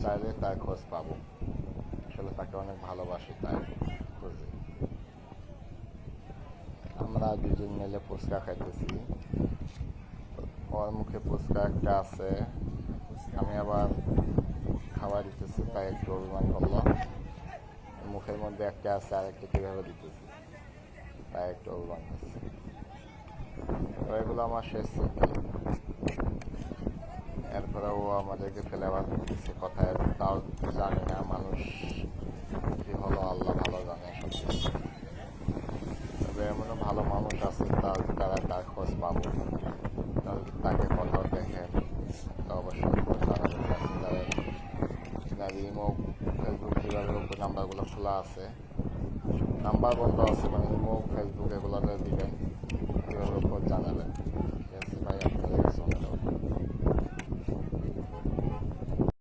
চাইলে তার খোঁজ পাবো। আসলে তাকে অনেক ভালোবাসি, তাই খুঁজি। আমরা দুজন মিলে ফুচকা খাইতেছি, ওর মুখে ফুচকা একটা আছে, আমি আবার খাবার দিতেছি, তাই একটু অভিমান করলো। মুখের মধ্যে একটা আছে, আর একটা কীভাবে দিতেছি, তাই একটু অভিমান করছে। তো এগুলো আমার শেষ স্মৃতি। এরপরে ও আমাদেরকে ফেলে আবার কিছু কথায়, তাও জানি না মানুষ কি হলো, আল্লাহ ভালো জানে সব কিছু। তবে এমনও ভালো মানুষ আছে তারা তার খোঁজ পাবো, তাকে কোথাও দেখেন তো অবশ্যই জানাবেন। মেসেঞ্জারে কিনার ইমো, ফেসবুক যেভাবে নাম্বারগুলো খোলা আছে, নাম্বার বন্ধ আছে, মানে ইমো, ফেসবুক এগুলোতে দিবেন, কীভাবে খোঁজ জানাবেন।